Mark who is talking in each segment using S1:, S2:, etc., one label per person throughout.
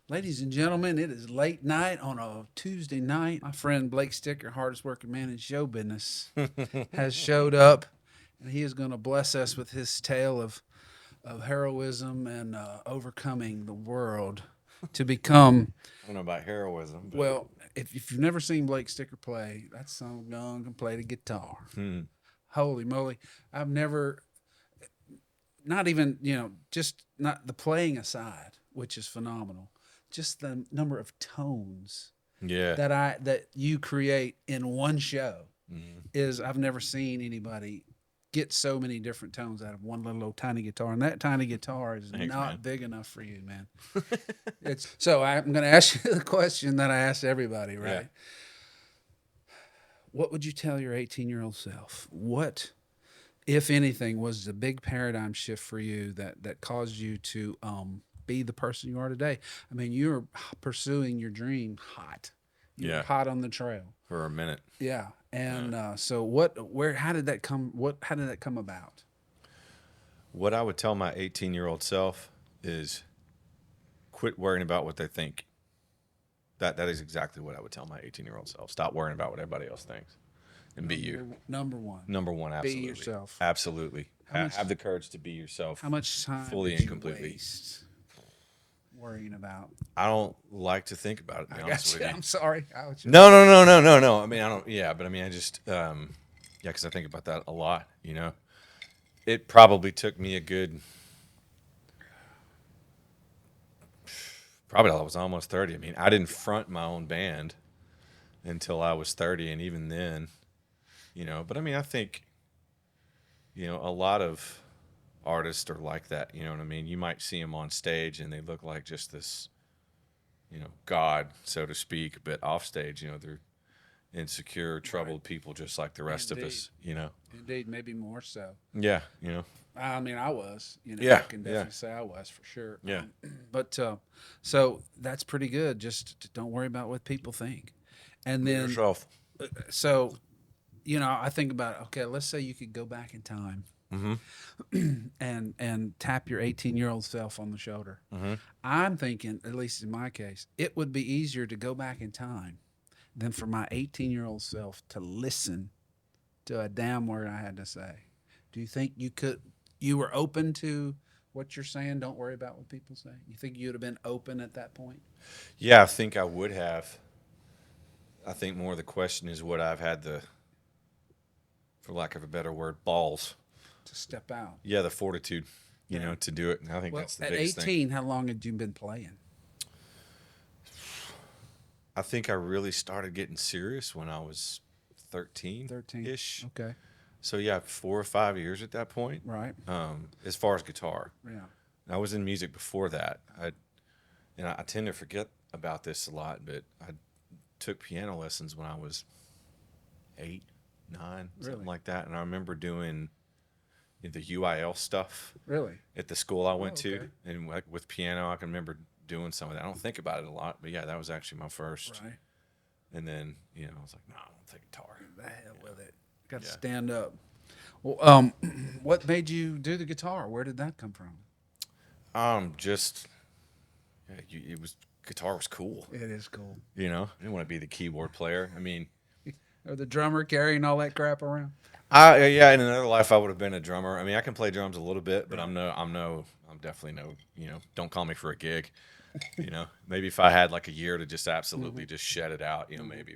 S1: Ladies and gentlemen, it is late night on a Tuesday night. My friend Blake Sticker, hardest working man in show business, has showed up, and he is going to bless us with his tale of heroism and overcoming the world to become.
S2: I don't know about heroism, but
S1: Well, if you've never seen Blake Sticker play, that son gun can play the guitar. Holy moly! I've never, not even just not the playing aside, which is phenomenal. Just the number of tones
S2: yeah.
S1: that you create in one show is I've never seen anybody get so many different tones out of one little old tiny guitar, and that tiny guitar is
S2: Thanks,
S1: not
S2: man.
S1: big enough for you, man. It's so I'm going to ask you the question that I ask everybody,
S2: Yeah.
S1: right? What would you tell your 18-year-old self? What, if anything, was the big paradigm shift for you that caused you to be the person you are today? I mean, you're pursuing your dream hot. You were
S2: Yeah.
S1: hot on the trail.
S2: For a minute.
S1: Yeah.
S2: Yeah.
S1: And so how did that come? How did that come about?
S2: What I would tell my 18-year-old self is quit worrying about what they think. That is exactly what I would tell my 18-year-old self. Stop worrying about what everybody else thinks and be you.
S1: Number one.
S2: Number one,
S1: Be
S2: absolutely.
S1: yourself.
S2: Absolutely.
S1: How much-
S2: Have the courage to be yourself.
S1: How much time
S2: fully
S1: did
S2: and
S1: you
S2: completely.
S1: waste worrying about?
S2: I don't like to think about it, to be
S1: I
S2: honest
S1: got
S2: with
S1: you.
S2: you.
S1: I'm sorry. I was just,
S2: No. I mean, I don't, yeah, but I mean, I just, yeah, because I think about that a lot, It probably took me a good, probably till I was almost 30. I mean, I didn't front my own band until I was 30, and even then, but I mean, I think, a lot of artists are like that, you know what I mean? You might see them on stage and they look like just this, god, so to speak, but off stage, they're insecure, troubled people just like the rest of us,
S1: Indeed, maybe more so.
S2: Yeah,
S1: I mean, I was,
S2: Yeah,
S1: I can
S2: yeah.
S1: definitely say I was for sure.
S2: Yeah.
S1: But so that's pretty good. Just don't worry about what people think. And then,
S2: yourself.
S1: so, I think about, okay, let's say you could go back in time and tap your 18-year-old self on the shoulder. I'm thinking, at least in my case, it would be easier to go back in time than for my 18-year-old self to listen to a damn word I had to say. Do you think you were open to what you're saying? Don't worry about what people say. You think you'd have been open at that point
S2: Yeah, I think I would have. I think more of the question is would I've had the, for lack of a better word, balls.
S1: to step out?
S2: Yeah, the fortitude, to do it. And I think
S1: Well,
S2: that's the
S1: at
S2: biggest
S1: 18,
S2: thing.
S1: how long had you been playing?
S2: I think I really started getting serious when I was 13
S1: 13
S2: ish.
S1: Okay.
S2: So yeah, 4 or 5 years at that point.
S1: Right.
S2: As far as guitar,
S1: Yeah.
S2: I was in music before that. I tend to forget about this a lot, but I took piano lessons when I was 8, 9,
S1: Really?
S2: something like that. And I remember doing the UIL stuff
S1: Really?
S2: at the school I went
S1: okay.
S2: to, and like with piano, I can remember doing some of that. I don't think about it a lot, but yeah, that was actually my first.
S1: Right.
S2: And then I was like, no, I don't take guitar.
S1: The hell with it. Got to
S2: Yeah.
S1: stand up. Well, what made you do the guitar? Where did that come from?
S2: Just it was guitar was cool.
S1: It is cool.
S2: I didn't want to be the keyboard player. I mean,
S1: Or the drummer carrying all that crap around?
S2: yeah, in another life I would have been a drummer. I mean, I can play drums a little bit, but I'm definitely no, don't call me for a gig. Maybe if I had like a year to just absolutely just shed it out, maybe.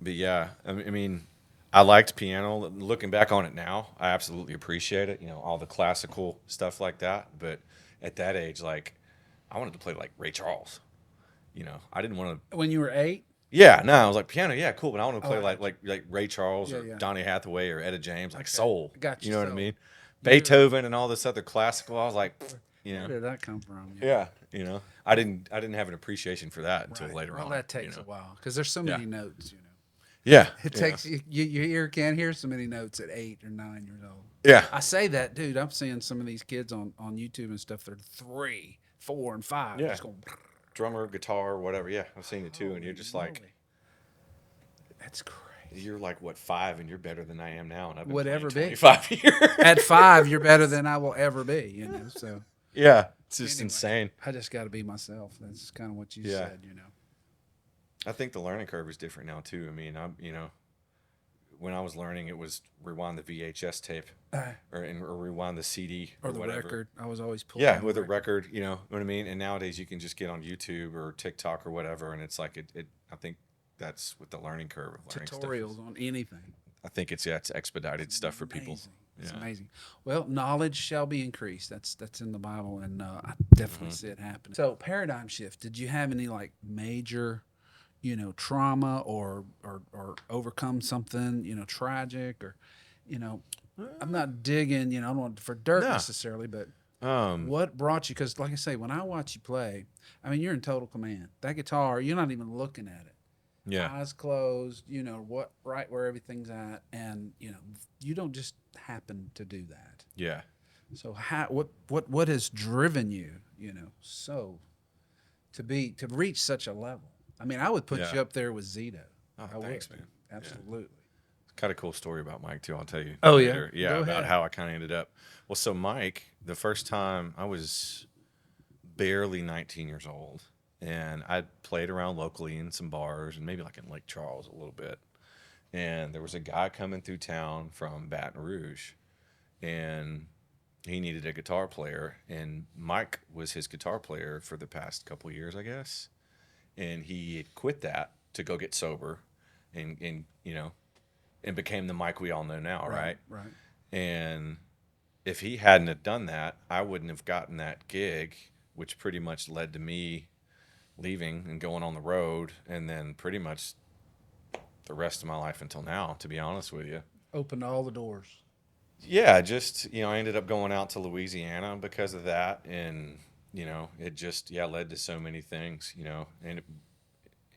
S2: But yeah, I mean, I liked piano. Looking back on it now, I absolutely appreciate it. All the classical stuff like that. But at that age, like, I wanted to play like Ray Charles. I didn't want to.
S1: When you were 8?
S2: Yeah, no, I was like piano, yeah, cool, but I want to play
S1: I
S2: like Ray Charles or
S1: yeah.
S2: Donny Hathaway or Etta James, like soul.
S1: Got you,
S2: You know what I
S1: soul.
S2: mean? Beethoven and all this other classical. I was like,
S1: Where did that come from?
S2: yeah, I didn't have an appreciation for that until
S1: Right.
S2: later
S1: Well,
S2: on.
S1: that takes a while because there's so many notes.
S2: Yeah,
S1: It takes your ear can't hear so many notes at 8 or 9 years old.
S2: Yeah,
S1: I say that, dude. I'm seeing some of these kids on YouTube and stuff. They're 3, 4, and 5.
S2: Yeah.
S1: Just going,
S2: drummer, guitar, whatever. Yeah, I've seen it too, and you're just like,
S1: holy. That's crazy.
S2: you're like what 5, and you're better than I am now, and I've been
S1: Whatever
S2: playing
S1: be.
S2: 25 years.
S1: At 5, you're better than I will ever be. So
S2: Yeah, it's just
S1: Anyway,
S2: insane.
S1: I just got to be myself. That's kind of what you
S2: Yeah.
S1: said,
S2: I think the learning curve is different now too. I mean, when I was learning, it was rewind the VHS tape or rewind the CD
S1: Or
S2: or
S1: the
S2: whatever.
S1: record. I was always pulling
S2: Yeah,
S1: the
S2: with a
S1: record.
S2: record, you know what I mean? And nowadays you can just get on YouTube or TikTok or whatever, and it's like I think that's what the learning curve of learning stuff is.
S1: Tutorials on anything.
S2: I think it's expedited stuff for people.
S1: Amazing. It's
S2: Yeah.
S1: amazing. Well, knowledge shall be increased. That's in the Bible, and I definitely see it happening. So, paradigm shift. Did you have any like major, trauma or overcome something, tragic or, you know, I'm not digging, I don't want for dirt
S2: No.
S1: necessarily, but
S2: Um.
S1: what brought you? Because, like I say, when I watch you play, I mean, you're in total command. That guitar, you're not even looking at it.
S2: Yeah.
S1: Eyes closed, what right where everything's at, and you don't just happen to do that.
S2: Yeah.
S1: So what has driven you, so to reach such a level? I mean, I would put
S2: Yeah.
S1: you up there with Zito.
S2: Oh,
S1: I
S2: thanks,
S1: would.
S2: man.
S1: Absolutely.
S2: Kind of cool story about Mike too. I'll tell you
S1: Oh, yeah?
S2: later. Yeah,
S1: Go
S2: about
S1: ahead.
S2: how I kind of ended up. Well, so Mike, the first time I was barely 19 years old, and I played around locally in some bars and maybe like in Lake Charles a little bit. And there was a guy coming through town from Baton Rouge, and he needed a guitar player, and Mike was his guitar player for the past couple years, I guess. And he had quit that to go get sober, and and became the Mike we all know now, right?
S1: Right.
S2: And if he hadn't have done that, I wouldn't have gotten that gig, which pretty much led to me leaving and going on the road, and then pretty much the rest of my life until now, to be honest with you.
S1: Opened all the doors.
S2: Yeah, just I ended up going out to Louisiana because of that, and it just led to so many things, and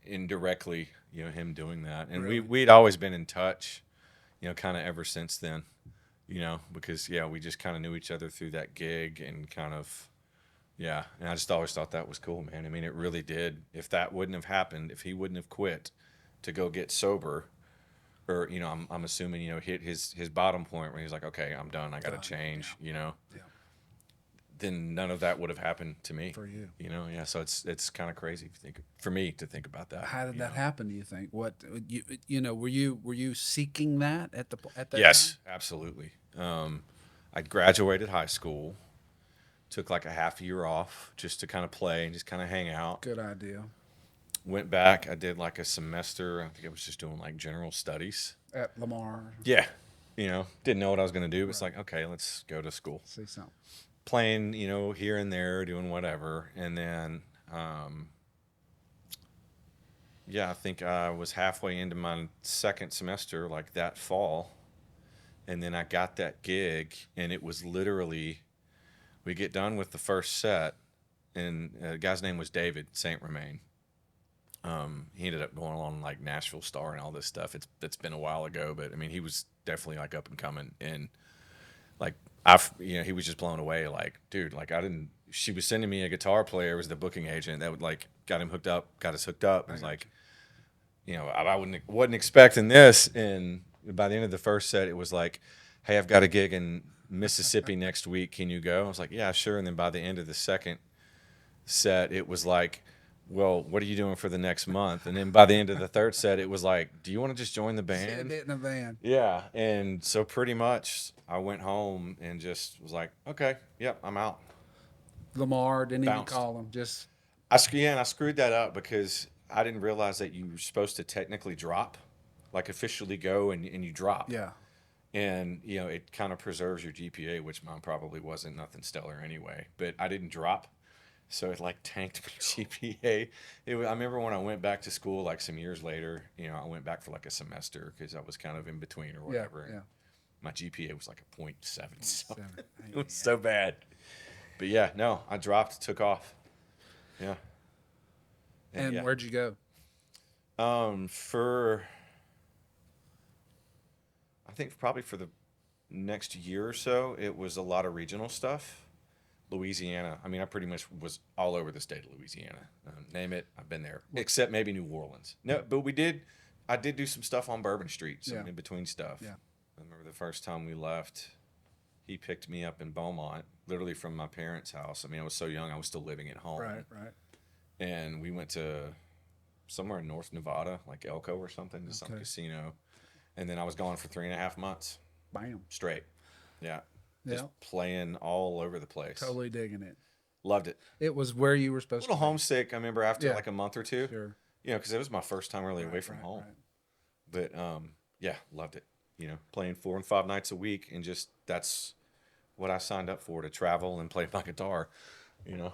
S2: indirectly, him doing that, and
S1: Really?
S2: we'd always been in touch, kind of ever since then, because we just kind of knew each other through that gig and kind of and I just always thought that was cool, man. I mean, it really did. If that wouldn't have happened, if he wouldn't have quit to go get sober, or I'm assuming hit his bottom point where he's like, okay, I'm done, I got to change,
S1: Yeah.
S2: then none of that would have happened to me.
S1: For you.
S2: So it's kind of crazy if you think for me to think about that.
S1: How did that happen? Do you think? What were you seeking that at that
S2: Yes,
S1: time?
S2: absolutely. I graduated high school, took like a half year off just to kind of play and just kind of hang out.
S1: Good idea.
S2: Went back, I did like a semester. I think I was just doing like general studies.
S1: At Lamar.
S2: Yeah, didn't know what I was going to do. It's like, okay, let's go to school.
S1: See something.
S2: Playing, here and there, doing whatever. And then, I think I was halfway into my second semester, like that fall. And then I got that gig, and it was literally, we get done with the first set, and the guy's name was David Saint Romain. He ended up going on like Nashville Star and all this stuff. It's been a while ago, but I mean, he was definitely like up and coming, and like he was just blown away. Like, dude, like she was sending me a guitar player. It was the booking agent that would like got us hooked up. It was like, I wasn't expecting this. And by the end of the first set, it was like, hey, I've got a gig in Mississippi next week. Can you go? I was like, yeah, sure. And then by the end of the second set, it was like, well, what are you doing for the next month? And then by the end of the third set, it was like, do you want to just join the band?
S1: Sit in a van.
S2: Yeah. And so pretty much I went home and just was like, okay, yep, I'm out.
S1: Lamar didn't
S2: Bounced.
S1: even call him. Just
S2: And I screwed that up because I didn't realize that you were supposed to technically drop, like officially go and you drop.
S1: yeah.
S2: And, it kind of preserves your GPA, which mine probably wasn't nothing stellar anyway. But I didn't drop. So it like tanked my GPA. I remember when I went back to school, like some years later, I went back for like a semester because I was kind of in between or whatever.
S1: Yeah.
S2: My GPA was like a 0.7. So
S1: Seven.
S2: it was so bad. But no, I dropped, took off. Yeah.
S1: And where'd you go?
S2: I think probably for the next year or so, it was a lot of regional stuff. Louisiana. I mean, I pretty much was all over the state of Louisiana. Name it, I've been there. Except maybe New Orleans. No, but I did do some stuff on Bourbon Street, in between stuff.
S1: Yeah.
S2: I remember the first time we left, he picked me up in Beaumont literally from my parents' house. I mean, I was so young, I was still living at home.
S1: Right, right.
S2: And we went to somewhere in North Nevada, like Elko or something, to some
S1: Okay.
S2: casino. And then I was gone for 3.5 months
S1: Bam.
S2: straight. Yeah. Just
S1: Yeah.
S2: playing all over the place.
S1: Totally digging it.
S2: Loved it.
S1: It was where you were
S2: A
S1: supposed
S2: little
S1: to be.
S2: homesick, I remember, after
S1: Yeah.
S2: like a month or two.
S1: Sure.
S2: You know, because it was my first time really away
S1: Right,
S2: from
S1: right,
S2: home.
S1: right.
S2: But yeah, loved it. You know, playing 4 and 5 nights a week, and just that's what I signed up for, to travel and play my guitar. You know,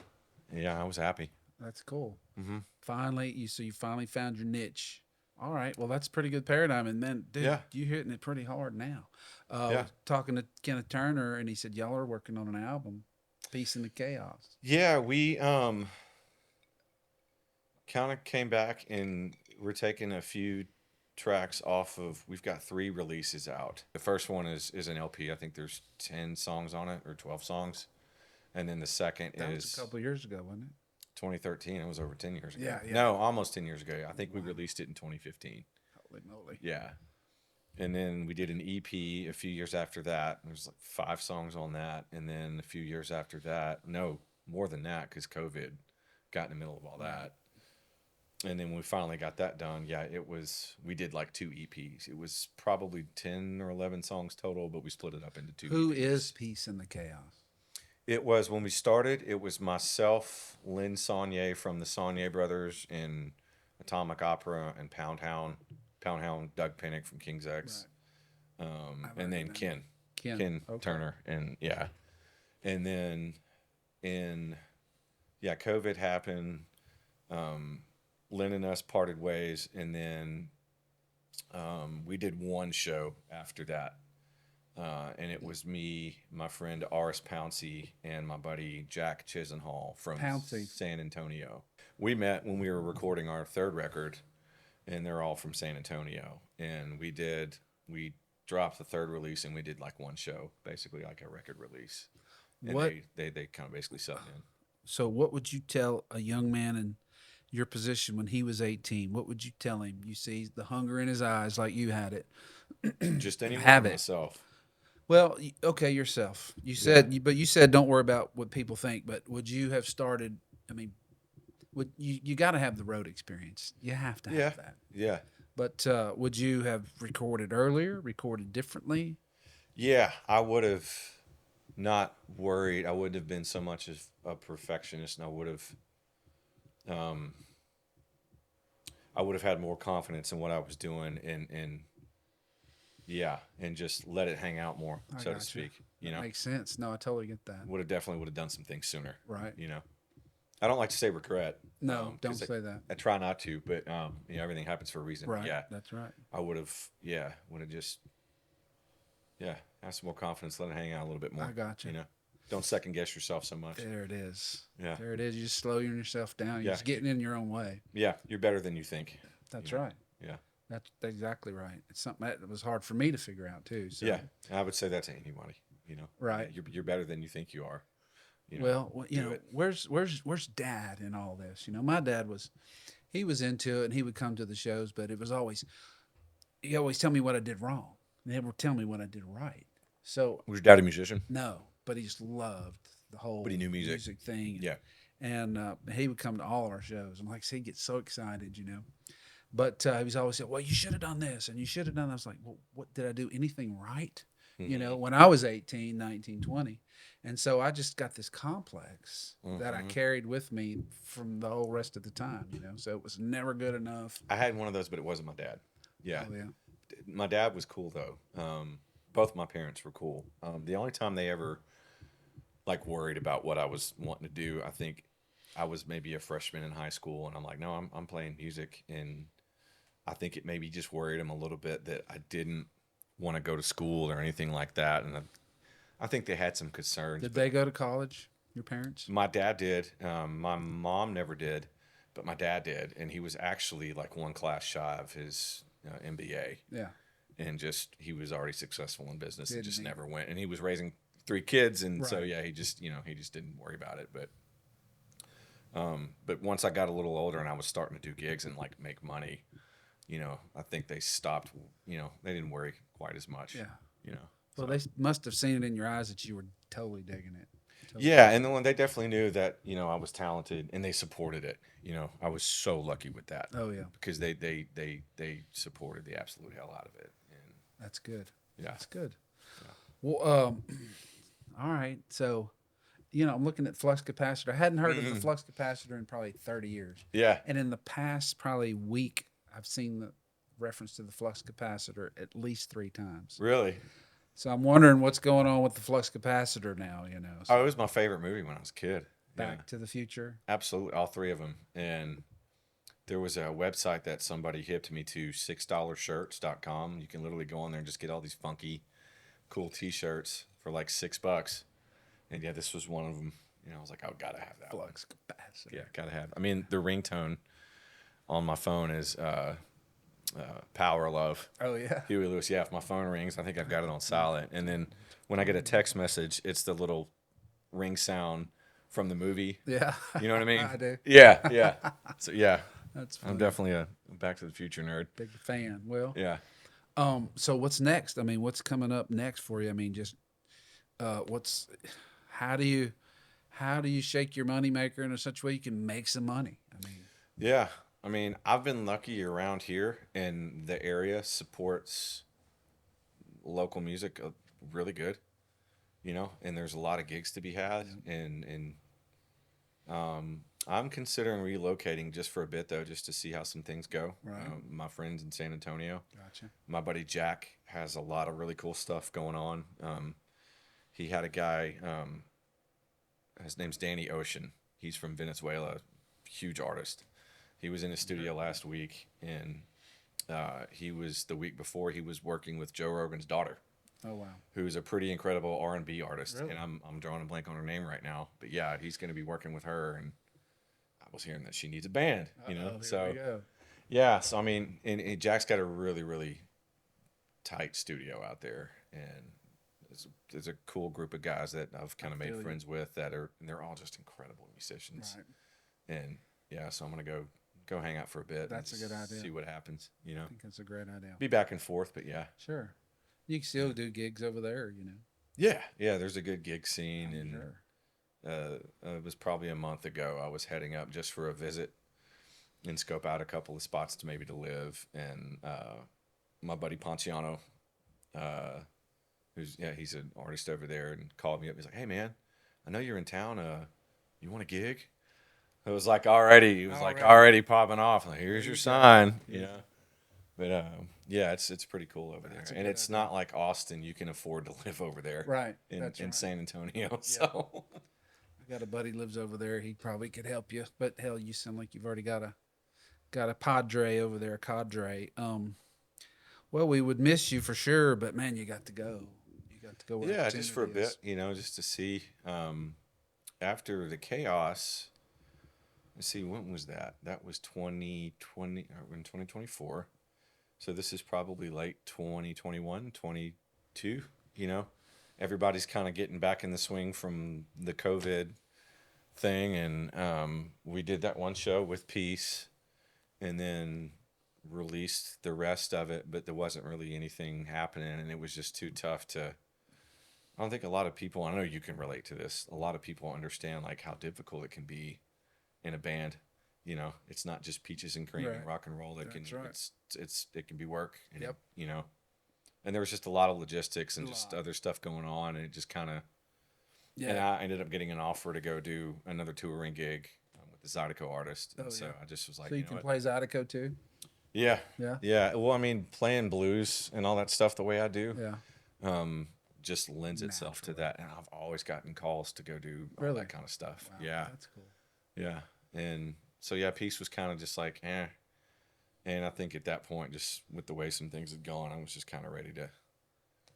S2: yeah, I was happy.
S1: That's cool.
S2: Mm-hmm.
S1: Finally, you finally found your niche. All right. Well, that's a pretty good paradigm. And then, dude,
S2: Yeah,
S1: you hitting it pretty hard now.
S2: yeah,
S1: Talking to Kenneth Turner, and he said y'all are working on an album, Peace in the Chaos.
S2: yeah. We kind of came back, and we're taking a few tracks off of. We've got 3 releases out. The first one is an LP. I think there's 10 songs on it, or 12 songs, and then the second
S1: That was a
S2: is
S1: couple of years ago, wasn't it?
S2: 2013. It was over 10 years ago.
S1: Yeah, yeah.
S2: No, almost 10 years ago. I think we
S1: Wow.
S2: released it in 2015.
S1: Holy moly.
S2: Yeah. And then we did an EP a few years after that. There's like 5 songs on that. And then a few years after that, no, more than that, because COVID got in the middle of all that. And then when we finally got that done, yeah, we did like 2 EPs. It was probably 10 or 11 songs total, but we split it up into 2
S1: Who
S2: EPs.
S1: is Peace in the Chaos?
S2: It was, when we started, it was myself, Lynn Saunier from the Saunier Brothers in Atomic Opera, and Poundhound, Doug Pinnick from King's X,
S1: I've
S2: and
S1: heard
S2: then
S1: of
S2: Ken
S1: Okay.
S2: Turner, and yeah, and then COVID happened. Lynn and us parted ways, and then we did one show after that. And it was me, my friend Aris Pouncey, and my buddy Jack Chisenhall from
S1: Pouncey.
S2: San Antonio. We met when we were recording our 3rd record, and they're all from San Antonio. And we dropped the 3rd release, and we did like one show, basically like a record release. And
S1: What?
S2: they kind of basically subbed in.
S1: So, what would you tell a young man in your position when he was 18? What would you tell him? You see the hunger in his eyes, like you had it.
S2: Just anyone
S1: Have
S2: or
S1: it.
S2: myself.
S1: Well, okay, yourself. You said, but you said don't worry about what people think. But would you have started? I mean, would you got to have the road experience? You have to have that.
S2: Yeah.
S1: But would you have recorded earlier? Recorded differently?
S2: Yeah, I would have not worried. I wouldn't have been so much of a perfectionist, and I would have had more confidence in what I was doing, and yeah, and just let it hang out more, so to
S1: gotcha.
S2: speak. You
S1: That
S2: know,
S1: makes sense. No, I totally get that.
S2: definitely would have done some things sooner.
S1: Right.
S2: You know, I don't like to say regret.
S1: No, don't
S2: 'cause
S1: say that.
S2: I try not to, but you know, everything happens for a reason.
S1: Right.
S2: Yeah,
S1: That's right.
S2: I would have just have some more confidence, let it hang out a little bit more.
S1: I gotcha.
S2: You know, don't second guess yourself so much.
S1: There it is.
S2: Yeah.
S1: There it is. You just slowing yourself down. You're
S2: Yeah.
S1: just getting in your own way.
S2: Yeah, you're better than you think.
S1: That's
S2: You know?
S1: right.
S2: Yeah.
S1: That's exactly right. It's something that was hard for me to figure out too. So.
S2: Yeah, I would say that to anybody. You know,
S1: Right.
S2: You're better than you think you are. You know,
S1: Well, you
S2: do
S1: know,
S2: it.
S1: where's Dad in all this? You know, my dad he was into it, and he would come to the shows, but it was always he always tell me what I did wrong. Never tell me what I did right. So
S2: Was your dad a musician?
S1: no, but he just loved the whole
S2: But he knew music.
S1: thing.
S2: Yeah.
S1: And he would come to all of our shows. And like I said, he'd get so excited, you know. But he was always saying, well, you should have done this and you should have done that. I was like, well, what did I do? Anything right? You know, when I was 18, 19, 20. And so I just got this complex that I carried with me from the whole rest of the time, you know. So it was never good enough.
S2: I had one of those, but it wasn't my dad. Yeah.
S1: Oh, yeah.
S2: My dad was cool though. Both my parents were cool. The only time they ever like worried about what I was wanting to do, I think I was maybe a freshman in high school, and I'm like, no, I'm playing music, and I think it maybe just worried them a little bit that I didn't want to go to school or anything like that, and I think they had some concerns.
S1: Did they go to college, your parents?
S2: My dad did. My mom never did, but my dad did, and he was actually like one class shy of his MBA.
S1: Yeah.
S2: And just he was already successful in business and
S1: Didn't
S2: just
S1: he?
S2: never went. And he was raising 3 kids, and so
S1: Right.
S2: yeah, he just didn't worry about it. But once I got a little older and I was starting to do gigs and like make money, you know, I think they stopped. You know, they didn't worry quite as much.
S1: Yeah.
S2: You know.
S1: Well, they must have seen it in your eyes that you were totally digging it.
S2: Yeah, and then they definitely knew that I was talented, and they supported it. I was so lucky with that.
S1: Oh yeah,
S2: Because they supported the absolute hell out of it, and
S1: that's good.
S2: yeah,
S1: That's good.
S2: yeah.
S1: Well, all right. So, I'm looking at flux capacitor. I hadn't heard of the flux capacitor in probably 30 years.
S2: Yeah,
S1: And in the past probably week, I've seen the reference to the flux capacitor at least 3 times.
S2: really.
S1: So I'm wondering what's going on with the flux capacitor now.
S2: Oh,
S1: So
S2: it was my favorite movie when I was a kid. Yeah,
S1: Back to the Future.
S2: absolutely, all three of them. And there was a website that somebody hipped me to, $6shirts.com. You can literally go on there and just get all these funky, cool T-shirts for like $6. And yeah, this was one of them. I was like, oh, gotta have that one.
S1: Flux capacitor.
S2: Yeah, gotta have. I mean, the ringtone on my phone is Power Love.
S1: Oh yeah.
S2: Huey Lewis. Yeah, if my phone rings, I think I've got it on silent. And then when I get a text message, it's the little ring sound from the movie.
S1: Yeah.
S2: You know what I mean?
S1: I do.
S2: Yeah, yeah. So yeah,
S1: That's funny.
S2: I'm definitely a Back to the Future nerd.
S1: Big fan. Well,
S2: Yeah.
S1: so what's next? I mean, what's coming up next for you? I mean, just what's how do you shake your money maker in such a way you can make some money? I mean,
S2: Yeah. I mean, I've been lucky around here, and the area supports local music really good, and there's a lot of gigs to be had. And I'm considering relocating just for a bit, though, just to see how some things go.
S1: Right.
S2: My friends in San Antonio.
S1: gotcha.
S2: My buddy Jack has a lot of really cool stuff going on. He had a guy, his name's Danny Ocean. He's from Venezuela, huge artist. He was in his studio last week, and he was the week before. He was working with Joe Rogan's daughter,
S1: Oh wow.
S2: who's a pretty incredible R&B artist.
S1: Really?
S2: And I'm drawing a blank on her name right now, but yeah, he's going to be working with her. And I was hearing that she needs a band,
S1: Here
S2: So
S1: we go.
S2: yeah, so I mean, and Jack's got a really really tight studio out there, and there's a cool group of guys that I've kind of made
S1: feel
S2: friends with and they're all just incredible musicians.
S1: Right.
S2: And yeah, so I'm gonna go hang out for a bit.
S1: That's
S2: and
S1: a good idea.
S2: See what happens.
S1: I think that's a great idea.
S2: Be back and forth, but yeah.
S1: Sure. You can still do gigs over there,
S2: Yeah, yeah. There's a good gig scene,
S1: I'm
S2: and
S1: sure.
S2: it was probably a month ago. I was heading up just for a visit and scope out a couple of spots to live. And my buddy Ponciano, he's an artist over there, and called me up. He's like, "Hey man, I know you're in town. You want a gig?" It was like already popping off. Like, here's your sign, But yeah, it's pretty cool over there, and it's not like Austin. You can afford to live over there,
S1: Right.
S2: In San Antonio. So
S1: I got a buddy lives over there. He probably could help you. But hell, you sound like you've already got a padre over there, a cadre. Well, we would miss you for sure, but man, you got to go. You got to go. Where
S2: yeah, just for a
S1: opportunity
S2: bit, just to see. After the chaos, let's see, when was that? That was 2020 or in 2024. So this is probably late 2021, 22. Everybody's kind of getting back in the swing from the COVID thing, and we did that one show with Peace, and then released the rest of it, but there wasn't really anything happening, and it was just too tough to. I don't think a lot of people. I know you can relate to this. A lot of people understand like how difficult it can be in a band. It's not just peaches and cream and rock and roll. It can be work. And,
S1: Yep.
S2: And there was just a lot of logistics and just other stuff going on, and it just kind of.
S1: Yeah.
S2: And I ended up getting an offer to go do another touring gig with the Zydeco artist, and so I just was like,
S1: so you can play Zydeco too.
S2: Yeah.
S1: Yeah.
S2: Yeah. Well, I mean, playing blues and all that stuff the way I do,
S1: Yeah.
S2: just lends itself to that. And I've always gotten calls to go do all that kind of stuff.
S1: Wow,
S2: Yeah.
S1: That's cool.
S2: Yeah. And so, yeah, Peace was kind of just like, eh. And I think at that point, just with the way some things had gone, I was just kind of ready to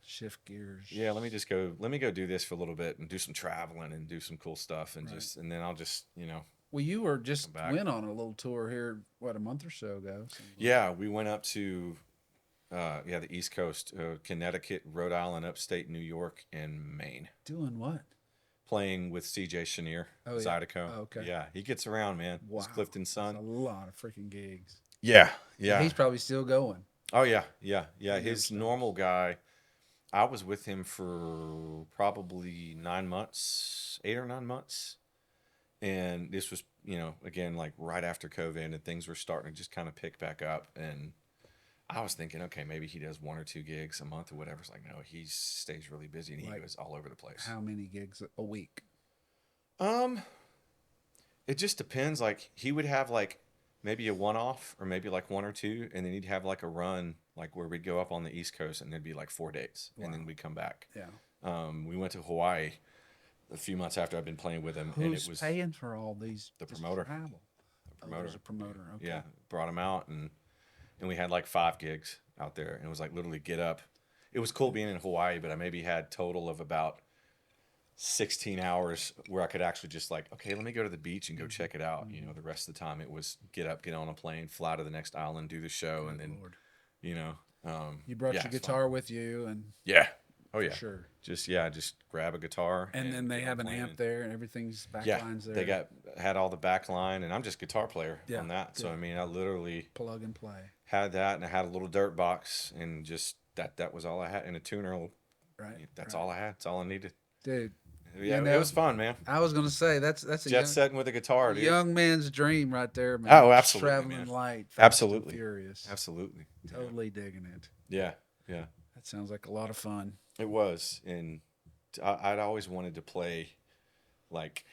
S1: shift gears.
S2: Yeah. Let me go do this for a little bit and do some traveling and do some cool stuff. And and then I'll just,
S1: Well, you were just went on a little tour here, a month or so ago?
S2: Yeah, we went up to, the East Coast, Connecticut, Rhode Island, upstate New York, and Maine.
S1: Doing what?
S2: Playing with C.J. Chenier, Zydeco.
S1: Oh, okay.
S2: Yeah, he gets around, man.
S1: Wow.
S2: It's Clifton's son.
S1: That's a lot of freaking gigs.
S2: Yeah, yeah.
S1: He's probably still going.
S2: Oh, yeah, yeah, yeah. His normal guy, I was with him for probably 9 months, 8 or 9 months. And this was, again, like right after COVID and things were starting to just kind of pick back up. And I was thinking, okay, maybe he does 1 or 2 gigs a month or whatever. It's like, no, he stays really busy and he
S1: Like,
S2: goes all over the place.
S1: how many gigs a week?
S2: Um, it just depends. Like he would have like maybe a one off or maybe like 1 or 2, and then he'd have like a run like where we'd go up on the East Coast and there'd be like 4 days,
S1: Wow.
S2: and then we'd come back.
S1: Yeah.
S2: We went to Hawaii a few months after I'd been playing with him, and it
S1: Who's
S2: was
S1: paying for all these?
S2: the
S1: this
S2: promoter.
S1: travel?
S2: The
S1: Oh,
S2: promoter.
S1: there's a promoter. Okay.
S2: Yeah, brought him out, and we had like 5 gigs out there, and it was like literally get up. It was cool being in Hawaii, but I maybe had total of about 16 hours where I could actually just like, okay, let me go to the beach and go check it out. The rest of the time it was get up, get on a plane, fly to the next island, do the show,
S1: Good
S2: and then,
S1: Lord.
S2: you know,
S1: You brought
S2: yeah,
S1: your
S2: it's
S1: guitar
S2: fun.
S1: with you, and
S2: Yeah. Oh yeah.
S1: sure.
S2: Just grab a guitar,
S1: And then they
S2: get on
S1: have
S2: a
S1: an
S2: plane
S1: amp there, and everything's
S2: yeah,
S1: backlines there.
S2: they had all the back line, and I'm just guitar player
S1: Yeah,
S2: on that. So
S1: good.
S2: I mean, I literally
S1: Plug and play.
S2: had that, and I had a little dirt box, and just that was all I had, and a tuner.
S1: Right.
S2: That's
S1: right.
S2: all I had. That's all I needed.
S1: Dude.
S2: Yeah, it was fun, man.
S1: I was gonna say that's a
S2: Jet setting with a guitar, dude.
S1: young man's dream right there, man.
S2: Oh,
S1: Just
S2: absolutely,
S1: traveling
S2: man.
S1: light, fast
S2: Absolutely.
S1: and furious.
S2: Absolutely.
S1: Totally digging it.
S2: Yeah, yeah.
S1: That sounds like a lot of fun.
S2: It was, and I'd always wanted to play like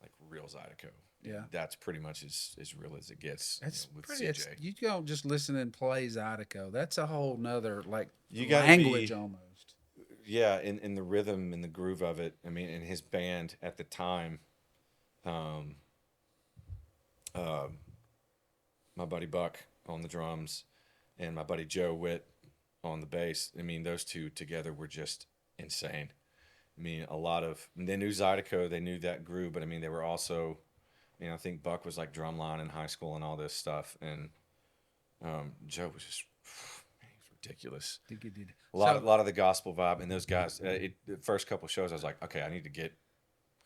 S2: like real Zydeco.
S1: Yeah.
S2: That's pretty much as real as it gets.
S1: That's
S2: with
S1: pretty.
S2: CJ.
S1: You don't just listen and play Zydeco. That's a whole nother
S2: You gotta
S1: language
S2: be,
S1: almost.
S2: yeah, in the rhythm and the groove of it. I mean, in his band at the time, um, my buddy Buck on the drums, and my buddy Joe Witt on the bass. I mean, those two together were just insane. I mean, they knew Zydeco, they knew that groove, but I mean, they were also, I think Buck was like drumline in high school and all this stuff, and Joe was just, man, he was ridiculous. A lot of the gospel vibe, and those guys. The first couple shows, I was like, okay, I need to get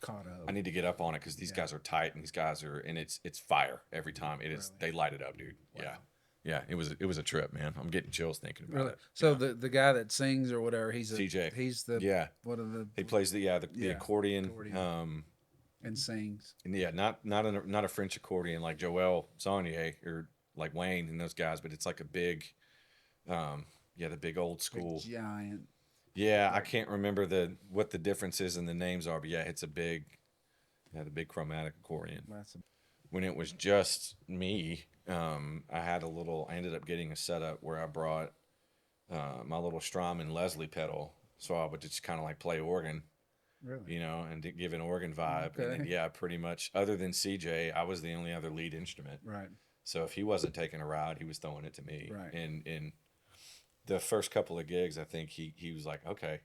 S1: Caught up.
S2: I need to get up on it because these guys are tight, and these guys are, and it's fire every time. It is.
S1: Really?
S2: They light it up, dude.
S1: Wow.
S2: Yeah. Yeah, it was a trip, man. I'm getting chills thinking about
S1: Really?
S2: it.
S1: So the guy that sings or whatever,
S2: CJ.
S1: He's the
S2: Yeah.
S1: What are the
S2: He plays the accordion.
S1: and sings.
S2: And yeah, not a French accordion like Joel Saunier or like Wayne and those guys, but it's like a big, the big old school.
S1: Big giant.
S2: Yeah, I can't remember what the differences in the names are, but yeah, it's the big chromatic accordion. When it was just me, I ended up getting a setup where I brought my little Strom and Leslie pedal, so I would just kind of like play organ,
S1: Really?
S2: and to give an organ vibe.
S1: Okay.
S2: And then, yeah, pretty much. Other than CJ, I was the only other lead instrument.
S1: Right.
S2: So if he wasn't taking a ride, he was throwing it to me.
S1: Right.
S2: And the first couple of gigs, I think he was like, okay,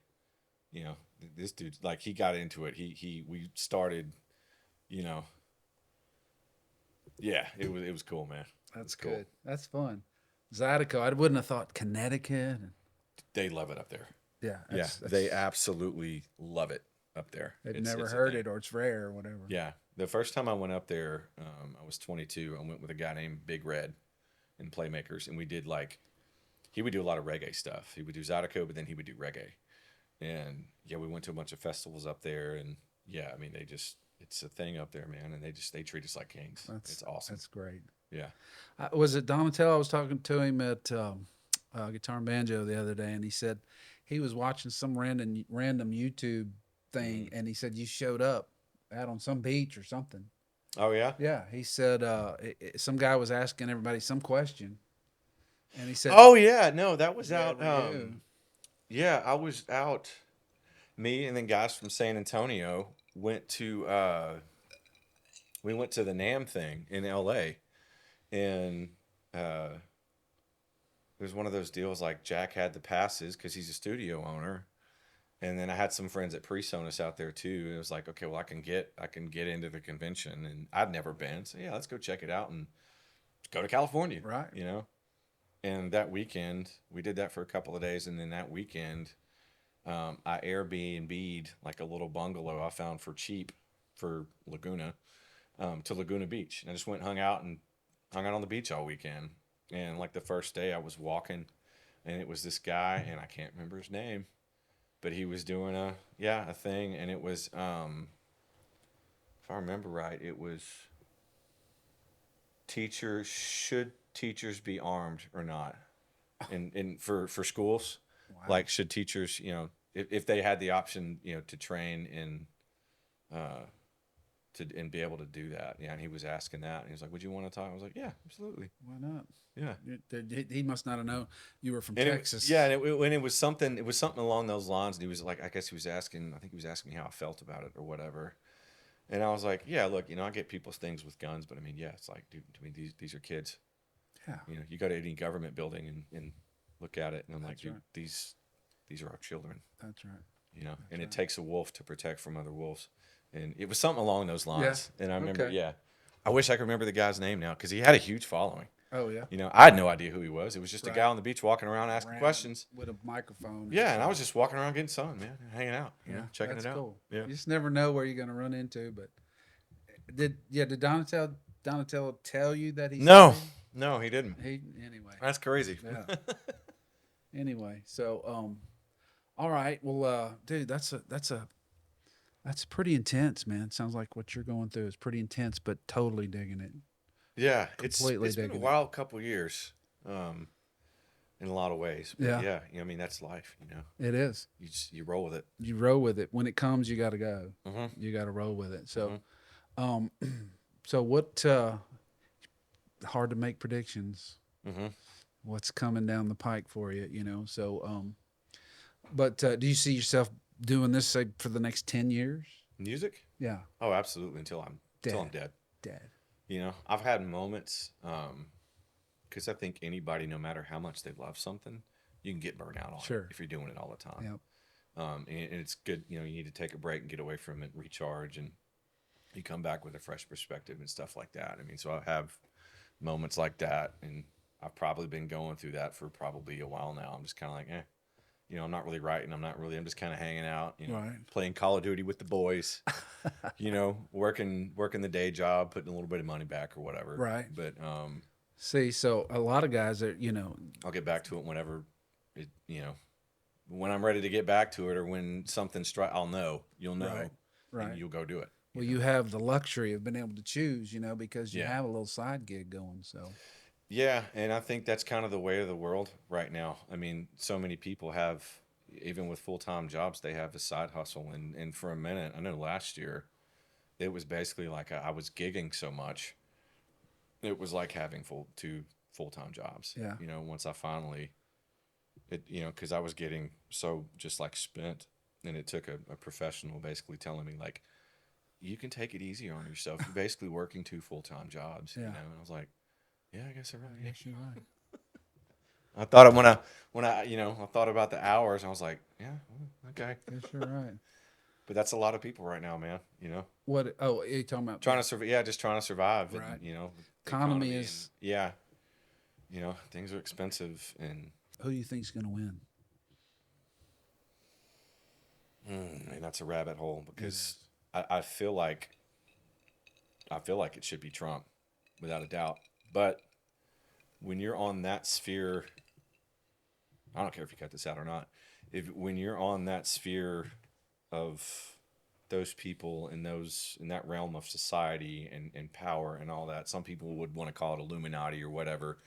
S2: this dude, like, he got into it. We started, yeah, it was cool, man.
S1: That's
S2: cool.
S1: good. That's fun. Zydeco, I wouldn't have thought Connecticut.
S2: They love it up there.
S1: Yeah.
S2: They absolutely love it up there.
S1: They've never heard it, or it's rare or whatever.
S2: Yeah. The first time I went up there, I was 22. I went with a guy named Big Red in Playmakers, and he would do a lot of reggae stuff. He would do Zydeco, but then he would do reggae. And yeah, we went to a bunch of festivals up there, and yeah, I mean, it's a thing up there, man, and they treat us like kings. It's awesome.
S1: That's great.
S2: Yeah.
S1: Was it Donatello? I was talking to him at Guitar and Banjo the other day, and he said he was watching some random YouTube thing, and he said you showed up out on some beach or something.
S2: Oh yeah.
S1: Yeah, he said some guy was asking everybody some question, and he said,
S2: "Oh yeah, no, that was
S1: "Yeah,
S2: out."
S1: were you?"
S2: Yeah, I was out. Me and then guys from San Antonio went to the NAMM thing in LA, and it was one of those deals like Jack had the passes because he's a studio owner, and then I had some friends at PreSonus out there too. And it was like, okay, well, I can get into the convention, and I'd never been, so yeah, let's go check it out and go to California,
S1: Right.
S2: And that weekend we did that for a couple of days, and then that weekend I Airbnb'd like a little bungalow I found for cheap for Laguna, to Laguna Beach, and I just went and hung out on the beach all weekend. And like the first day I was walking and it was this guy, and I can't remember his name, but he was doing a thing, and it was if I remember right, it was teachers should teachers be armed or not, in for schools,
S1: Wow.
S2: like should teachers, if they had the option, to train in uh to and be able to do that. Yeah, and he was asking that, and he was like, "Would you want to talk?" I was like, "Yeah, absolutely."
S1: Why not?
S2: Yeah.
S1: He must not have known you were from
S2: And
S1: Texas.
S2: when it was something along those lines, and he was like, I guess he was asking, I think he was asking me how I felt about it or whatever, and I was like, yeah, look, I get people's things with guns, but I mean, yeah, it's like, dude, I mean, these are kids,
S1: Yeah,
S2: you go to any government building and look at it, and I'm like,
S1: that's
S2: dude,
S1: right.
S2: these are our children,
S1: That's right.
S2: and
S1: That's
S2: it
S1: right.
S2: takes a wolf to protect from other wolves, and it was something along those
S1: Yeah.
S2: lines, and I remember,
S1: Okay.
S2: yeah, I wish I could remember the guy's name now because he had a huge following.
S1: Oh yeah.
S2: I had no idea who he was. It was just a guy
S1: Right.
S2: on the beach walking around asking
S1: Around
S2: questions.
S1: with a microphone and
S2: Yeah, and I was
S1: stuff.
S2: just walking around getting sun, man, hanging out,
S1: Yeah,
S2: checking
S1: that's
S2: it out.
S1: cool.
S2: Yeah.
S1: You just never know where you're going to run into. But did Donatello tell you that he saw
S2: No,
S1: you?
S2: no, he didn't.
S1: He anyway.
S2: That's crazy.
S1: Yeah. Anyway, so all right. Well, dude, that's pretty intense, man. Sounds like what you're going through is pretty intense, but totally digging it.
S2: Yeah,
S1: Completely
S2: it's been a
S1: digging it.
S2: wild couple years, in a lot of ways. But
S1: Yeah,
S2: yeah, I mean that's life.
S1: it is.
S2: You roll with it.
S1: You roll with it. When it comes, you got to go.
S2: Mm-hmm.
S1: You got to roll with it. So,
S2: Mm-hmm.
S1: um, so what? Hard to make predictions.
S2: Mm-hmm.
S1: What's coming down the pike for you? So, but do you see yourself doing this say for the next 10 years?
S2: Music?
S1: Yeah,
S2: Oh, absolutely. Until I'm
S1: dead,
S2: dead.
S1: dead.
S2: I've had moments, because I think anybody, no matter how much they love something, you can get burnt out on it
S1: Sure.
S2: if you're doing it all the time.
S1: Yep.
S2: And it's good, you need to take a break and get away from it, recharge, and you come back with a fresh perspective and stuff like that. I mean, so I have moments like that, and I've probably been going through that for probably a while now. I'm just kind of like, I'm not really writing. I'm just kind of hanging out,
S1: Right.
S2: playing Call of Duty with the boys, working the day job, putting a little bit of money back or whatever.
S1: Right.
S2: But
S1: See, so a lot of guys are,
S2: I'll get back to it whenever when I'm ready to get back to it, or when something strikes, I'll know. You'll know,
S1: right, right.
S2: and you'll go do it.
S1: Well, you have the luxury of being able to choose, because you
S2: Yeah.
S1: have a little side gig going. So,
S2: Yeah, and I think that's kind of the way of the world right now. I mean, so many people have, even with full-time jobs, they have a side hustle. And for a minute, I know last year, it was basically like I was gigging so much. It was like having two full-time jobs.
S1: yeah.
S2: Once I finally, because I was getting so just like spent, and it took a professional basically telling me like, you can take it easy on yourself. You're basically working two full-time jobs.
S1: Yeah.
S2: And I was like, yeah, I guess I'm right.
S1: Yes, you're right.
S2: I thought when I I thought about the hours, I was like, yeah, okay.
S1: Yes, you're right.
S2: But that's a lot of people right now, man.
S1: What? Oh, you talking about
S2: Trying to survive. Yeah, just trying to survive.
S1: Right.
S2: And the
S1: Economy
S2: and,
S1: is.
S2: yeah. Things are expensive, and
S1: Who do you think's going to win?
S2: man, that's a rabbit hole because I feel like it should be Trump, without a doubt. But when you're on that sphere, I don't care if you cut this out or not. When you're on that sphere of those people in that realm of society and power and all that, some people would want to call it Illuminati or whatever.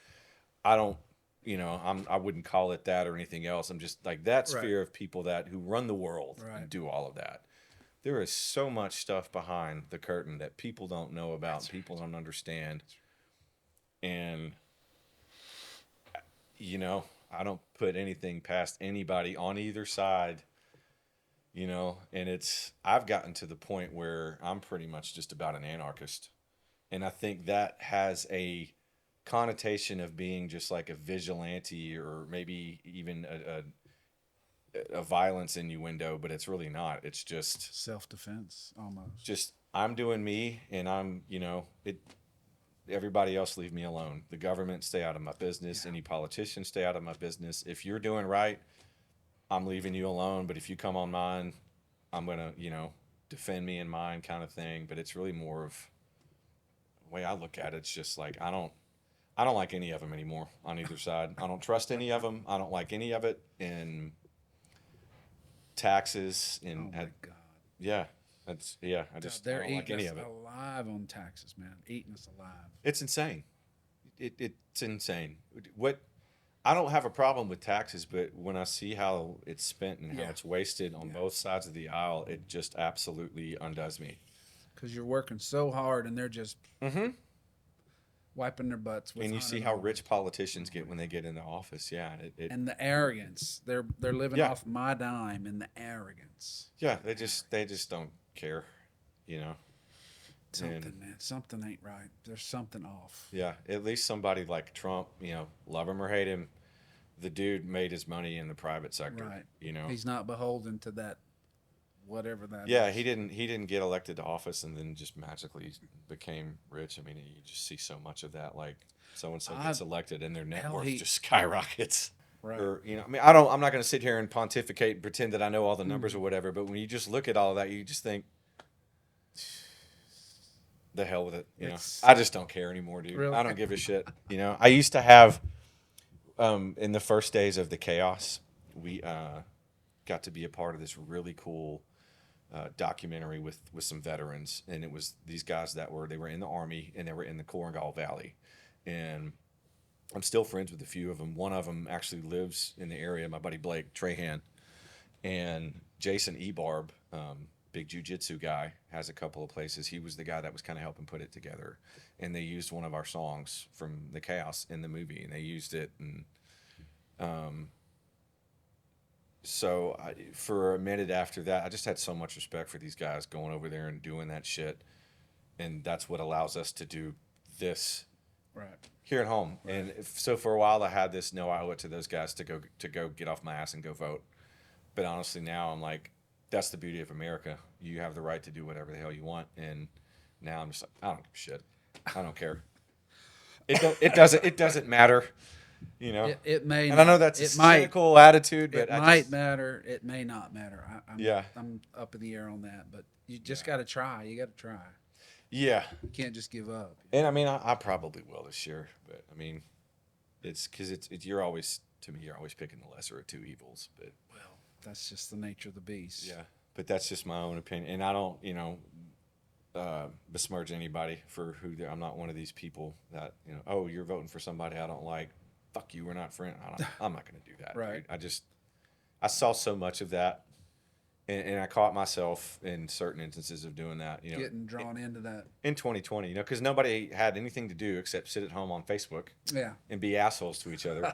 S2: I don't, I wouldn't call it that or anything else. I'm just like that
S1: Right.
S2: sphere of people who run the world
S1: Right.
S2: and do all of that. There is so much stuff behind the curtain that people don't know about, people don't understand. And I don't put anything past anybody on either side, and I've gotten to the point where I'm pretty much just about an anarchist. And I think that has a connotation of being just like a vigilante, or maybe even a violence innuendo, but it's really not. It's just
S1: Self-defense, almost.
S2: I'm doing me, and everybody else leave me alone. The government, stay out of my business. Any politician, stay out of my business. If you're doing right, I'm leaving you alone. But if you come on mine, I'm going to, defend me and mine, kind of thing. But it's really more of the way I look at it. It's just like, I don't like any of them anymore on either side. I don't trust any of them. I don't like any of it. And taxes
S1: Oh
S2: and
S1: my God.
S2: yeah, I
S1: God,
S2: I
S1: they're
S2: don't like
S1: eating
S2: any
S1: us
S2: of it.
S1: alive on taxes, man. Eating us alive.
S2: It's insane. It's insane. What I don't have a problem with taxes, but when I see how it's spent and how
S1: Yeah.
S2: it's wasted on
S1: Yeah.
S2: both sides of the aisle, it just absolutely undoes me.
S1: Because you're working so hard and they're just
S2: Mm-hmm.
S1: wiping their butts with
S2: And you see how
S1: $100.
S2: rich politicians
S1: Oh my
S2: get when they get into office. Yeah,
S1: and the arrogance. They're living
S2: yeah,
S1: off my dime and the arrogance.
S2: yeah. They just don't care, you know. And
S1: Something, man. Something ain't right. There's something off.
S2: yeah, at least somebody like Trump, love him or hate him, the dude made his money in the private sector.
S1: Right.
S2: You know.
S1: He's not beholden to that whatever that
S2: Yeah,
S1: is.
S2: he didn't get elected to office and then just magically became rich. I mean, you just see so much of that. Like so and so
S1: I
S2: gets elected and their net
S1: hell
S2: worth
S1: he
S2: just skyrockets.
S1: right.
S2: Or I mean, I'm not going to sit here and pontificate and pretend that I know all the numbers or whatever. But when you just look at all of that, you just think, the hell with it.
S1: It's
S2: I just don't care anymore, dude.
S1: really
S2: I don't give a shit. I used to have, in the first days of the chaos, we got to be a part of this really cool documentary with some veterans, and it was these guys they were in the army and they were in the Korengal Valley, and I'm still friends with a few of them. One of them actually lives in the area. My buddy Blake Trahan and Jason Ebarb, big jujitsu guy, has a couple of places. He was the guy that was kind of helping put it together, and they used one of our songs from the chaos in the movie, and they used it, and so for a minute after that, I just had so much respect for these guys going over there and doing that shit, and that's what allows us to do this
S1: right.
S2: here at home.
S1: Right.
S2: And so for a while, I had this no, I owe it to those guys to go get off my ass and go vote. But honestly, now I'm like, that's the beauty of America. You have the right to do whatever the hell you want, and now I'm just like, I don't give a shit. I don't care. It doesn't matter.
S1: It may
S2: And I know
S1: not.
S2: that's a
S1: It might.
S2: cynical attitude, but
S1: It might matter. It may not matter.
S2: Yeah.
S1: I'm up in the air on that, but you just got to try. You got to try.
S2: yeah.
S1: You can't just give up.
S2: And I mean, I probably will this year, but I mean, it's because you're always, to me, you're always picking the lesser of two evils, but
S1: Well, that's just the nature of the beast.
S2: yeah, but that's just my own opinion, and I don't, besmirch anybody for who they're. I'm not one of these people that oh, you're voting for somebody I don't like. Fuck you, we're not friends. I'm not going to do that.
S1: Right.
S2: Dude. I saw so much of that, and I caught myself in certain instances of doing that.
S1: Getting drawn into that.
S2: in 2020, because nobody had anything to do except sit at home on Facebook
S1: Yeah.
S2: and be assholes to each other.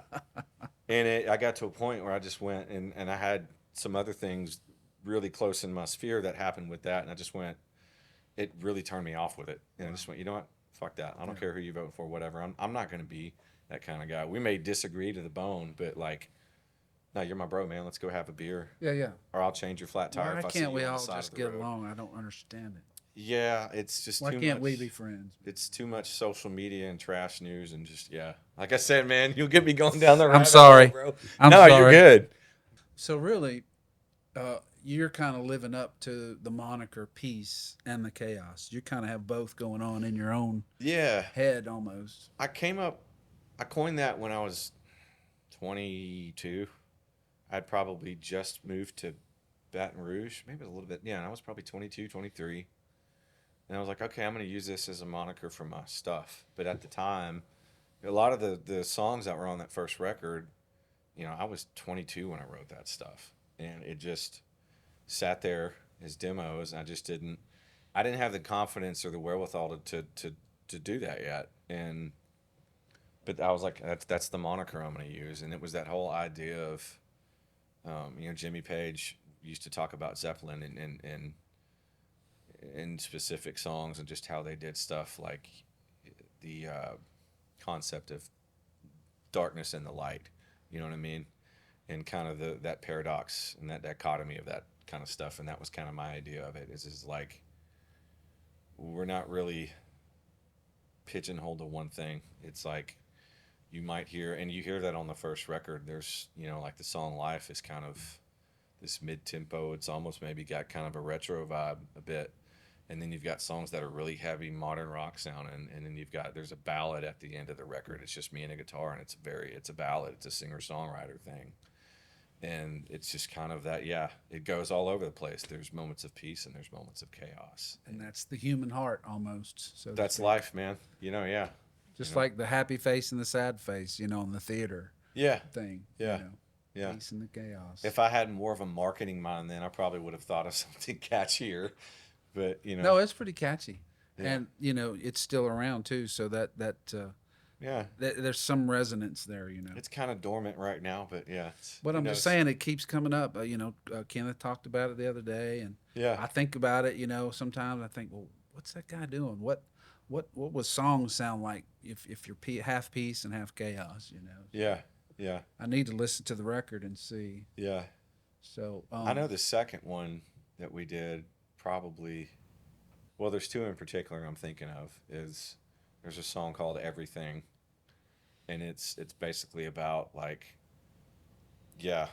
S2: And I got to a point where I just went and I had some other things really close in my sphere that happened with that, and I just went. It really turned me off with it, and I just went, you know what? Fuck that. I don't care who you vote for, whatever. I'm not going to be that kind of guy. We may disagree to the bone, but like, no, you're my bro, man. Let's go have a beer,
S1: Yeah.
S2: or I'll change your flat tire
S1: Why
S2: if I see
S1: can't
S2: you
S1: we
S2: on the
S1: all
S2: side
S1: just
S2: of the
S1: get
S2: road.
S1: along? I don't understand it.
S2: Yeah, it's just
S1: Why
S2: too
S1: can't
S2: much.
S1: we be friends?
S2: It's too much social media and trash news and just like I said, man, you'll get me going down the rabbit hole,
S1: sorry.
S2: bro.
S1: I'm
S2: no, you're
S1: sorry.
S2: good.
S1: So really, you're kind of living up to the moniker peace and the chaos. You kind of have both going on in your own
S2: Yeah,
S1: head almost.
S2: I coined that when I was 22. I'd probably just moved to Baton Rouge, maybe a little bit. Yeah, and I was probably 22, 23. And I was like, okay, I'm going to use this as a moniker for my stuff. But at the time, a lot of the songs that were on that first record, I was 22 when I wrote that stuff. And it just sat there as demos. I didn't have the confidence or the wherewithal to do that yet. But I was like, that's the moniker I'm going to use. And it was that whole idea of, Jimmy Page used to talk about Zeppelin and in specific songs and just how they did stuff, like the concept of darkness and the light. You know what I mean? And kind of that paradox and that dichotomy of that kind of stuff. And that was kind of my idea of it. Is like we're not really pigeonholed to one thing. It's like you might hear, and you hear that on the first record. There's like the song "Life" is kind of this mid-tempo. It's almost maybe got kind of a retro vibe a bit. and then you've got songs that are really heavy modern rock sound, and then there's a ballad at the end of the record. It's just me and a guitar, and it's a ballad. It's a singer songwriter thing, and it's just kind of that. Yeah, it goes all over the place. There's moments of peace and there's moments of chaos.
S1: And that's the human heart almost. So to
S2: That's
S1: speak.
S2: life, man. Yeah.
S1: Just like the happy face and the sad face, in the theater
S2: Yeah,
S1: thing.
S2: yeah, yeah.
S1: Peace and the chaos.
S2: If I had more of a marketing mind, then I probably would have thought of something catchier. But
S1: No, it's pretty catchy,
S2: yeah,
S1: and it's still around too. So
S2: yeah,
S1: there's some resonance there.
S2: it's kind of dormant right now. But yeah,
S1: But I'm just saying it keeps coming up. Kenneth talked about it the other day, and
S2: yeah,
S1: I think about it. Sometimes I think, well, what's that guy doing? What was songs sound like if you're half peace and half chaos?
S2: yeah, yeah,
S1: I need to listen to the record and see.
S2: yeah.
S1: So
S2: I know the second one that we did probably. Well, there's two in particular I'm thinking of. There's a song called Everything, and it's basically about like, yeah,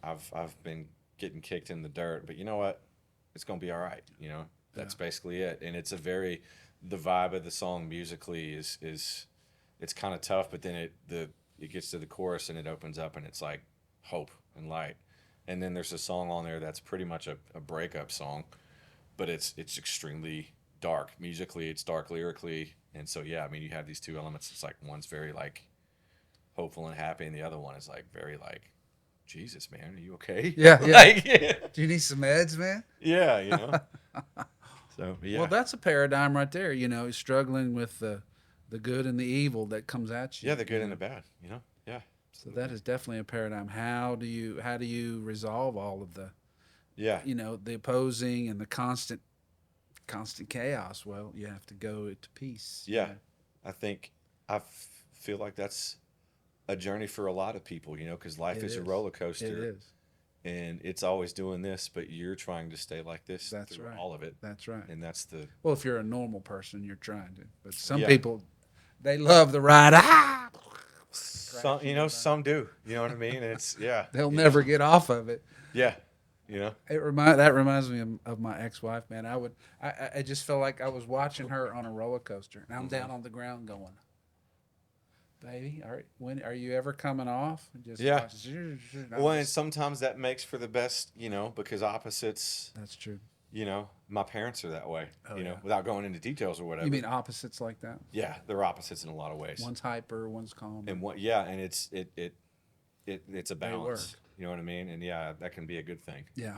S2: I've been getting kicked in the dirt, but you know what? It's gonna be all right. That's basically it. And it's the vibe of the song musically is it's kind of tough, but then it gets to the chorus and it opens up and it's like hope and light. And then there's a song on there that's pretty much a breakup song, but it's extremely dark musically. It's dark lyrically, and so yeah, I mean you have these two elements. It's like one's very like hopeful and happy, and the other one is like very like, Jesus, man, are you okay?
S1: yeah, yeah.
S2: Like, yeah,
S1: Do you need some meds, man?
S2: yeah. So yeah,
S1: Well, that's a paradigm right there. Struggling with the good and the evil that comes at you.
S2: yeah, the good and the bad. Yeah.
S1: So that is definitely a paradigm. How do you resolve all of
S2: Yeah,
S1: the opposing and the constant chaos? Well, you have to go to peace.
S2: yeah. I think feel like that's a journey for a lot of people. Because life
S1: It
S2: is a
S1: is.
S2: roller
S1: It
S2: coaster.
S1: is.
S2: And it's always doing this, but you're trying to stay like this
S1: That's
S2: through
S1: right.
S2: all of it.
S1: That's right.
S2: And that's the
S1: Well, if you're a normal person, you're trying to. But some
S2: Yeah.
S1: people, they love the ride.
S2: some do. You know what I mean? And it's yeah.
S1: They'll never get off of it.
S2: Yeah.
S1: That reminds me of my ex-wife, man. I just felt like I was watching her on a roller coaster, and I'm down on the ground going, "Baby, are you ever coming off?" And just
S2: Yeah.
S1: watch,
S2: Well, and sometimes that makes for the best, because opposites,
S1: that's true.
S2: my parents are that way,
S1: Oh, yeah.
S2: without going into details or whatever.
S1: You mean opposites like that?
S2: Yeah, they're opposites in a lot of ways.
S1: One's hyper, one's calm.
S2: And and it's a balance.
S1: work.
S2: You know what I mean? And yeah, that can be a good thing.
S1: Yeah.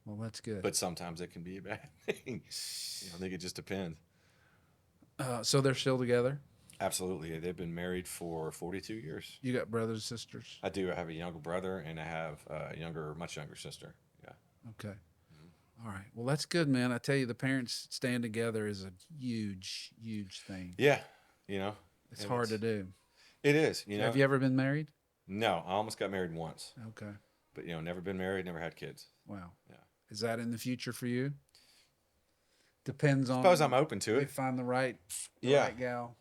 S1: Well, that's good.
S2: But sometimes it can be a bad thing. I think it just depends.
S1: So they're still together?
S2: Absolutely. They've been married for 42 years.
S1: You got brothers and sisters?
S2: I do. I have a younger brother and I have a much younger sister. Yeah.
S1: Okay. All right. Well, that's good, man. I tell you, the parents staying together is a huge, huge thing.
S2: Yeah.
S1: It's hard to do.
S2: It is.
S1: Have you ever been married?
S2: No, I almost got married once.
S1: Okay.
S2: But never been married, never had kids.
S1: Wow.
S2: Yeah.
S1: Is that in the future for you? Depends on.
S2: Suppose I'm open to
S1: You
S2: it.
S1: find the right gal.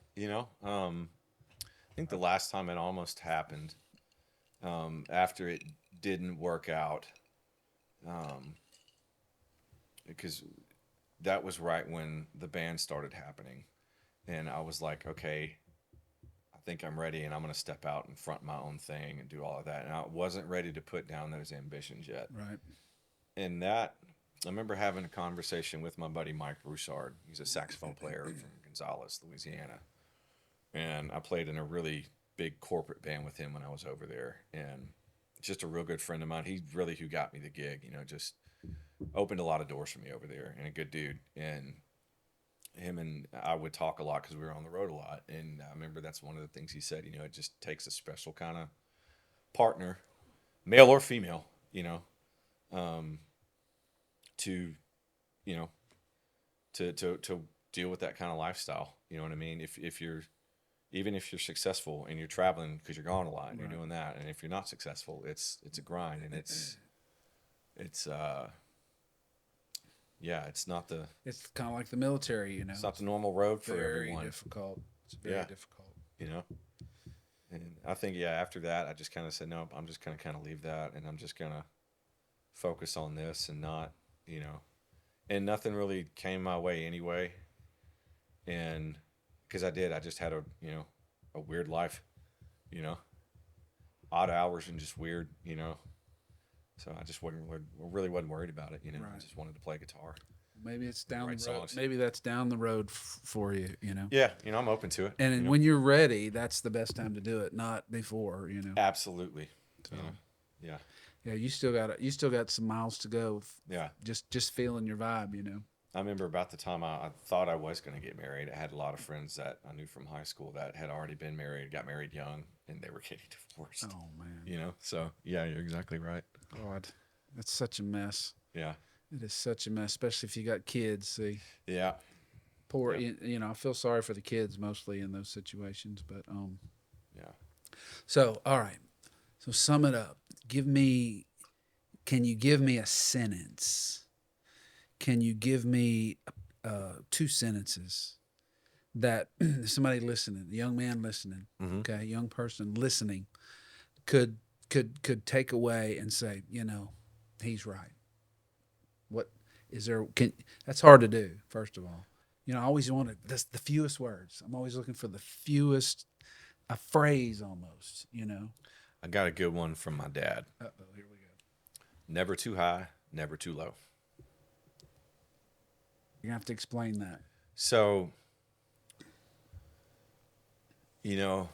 S2: I think the last time it almost happened, after it didn't work out, because that was right when the band started happening, and I was like, okay, I think I'm ready, and I'm going to step out and front my own thing and do all of that, and I wasn't ready to put down those ambitions yet.
S1: Right.
S2: And that, I remember having a conversation with my buddy Mike Broussard. He's a saxophone player from Gonzales, Louisiana. And I played in a really big corporate band with him when I was over there. And just a real good friend of mine. He's really who got me the gig, just opened a lot of doors for me over there, and a good dude. And him and I would talk a lot because we were on the road a lot. And I remember that's one of the things he said, it just takes a special kind of partner, male or female, to to deal with that kind of lifestyle. You know what I mean? If you're even if you're successful and you're traveling because you're gone a lot and you're doing that, and if you're not successful, it's a grind, and it's not the
S1: It's kind of like the military,
S2: it's not the normal road for
S1: very
S2: everyone.
S1: difficult. It's very difficult.
S2: And I think after that I just kind of said, no, I'm just gonna kind of leave that, and I'm just gonna focus on this and not and nothing really came my way anyway. And because I just had a weird life, you know, odd hours and just weird, So I just really wasn't worried about it, I
S1: Right.
S2: just wanted to play guitar,
S1: Maybe it's down
S2: write
S1: the road.
S2: songs.
S1: Maybe that's down the road for you, you know.
S2: Yeah, I'm open to it,
S1: And then when you're ready, that's the best time to do it, not before, you know.
S2: Absolutely,
S1: So
S2: yeah,
S1: yeah, you still got some miles to go.
S2: yeah.
S1: Just feeling your vibe, you know.
S2: I remember about the time I thought I was going to get married. I had a lot of friends that I knew from high school that had already been married, got married young, and they were getting divorced.
S1: Oh man,
S2: So yeah, you're exactly right.
S1: God, that's such a mess.
S2: Yeah,
S1: It is such a mess, especially if you got kids. See,
S2: yeah,
S1: poor,
S2: yeah,
S1: you know, I feel sorry for the kids mostly in those situations. But
S2: yeah.
S1: so all right, so sum it up. Give me, can you give me a sentence? Can you give me two sentences that somebody listening, a young man listening,
S2: Mm-hmm.
S1: okay, a young person listening, could could take away and say, you know, he's right. What is there? Can That's hard to do. First of all, you know, I always want the fewest words. I'm always looking for the fewest, a phrase almost. You know.
S2: I got a good one from my dad.
S1: Uh-oh, here we go.
S2: Never too high, never too low.
S1: You're gonna have to explain that.
S2: So, you know,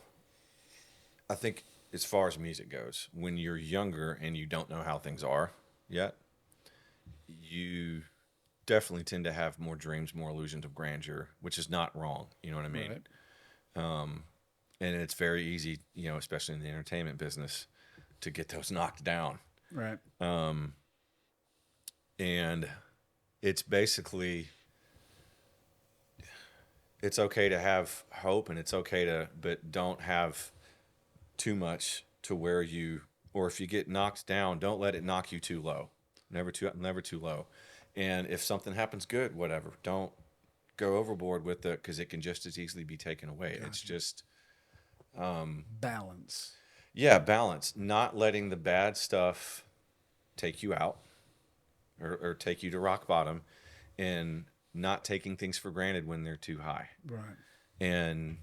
S2: I think as far as music goes, when you're younger and you don't know how things are yet, you definitely tend to have more dreams, more illusions of grandeur, which is not wrong. You know what I mean?
S1: Right.
S2: And it's very easy, especially in the entertainment business, to get those knocked down.
S1: Right.
S2: And it's basically, it's okay to have hope and it's okay to, but don't have too much to where you, or if you get knocked down, don't let it knock you too low. Never too low. And if something happens good, whatever, don't go overboard with it because it can just as easily be taken away.
S1: Gotcha.
S2: It's just,
S1: Balance.
S2: yeah, balance, not letting the bad stuff take you out or take you to rock bottom and not taking things for granted when they're too high.
S1: Right.
S2: And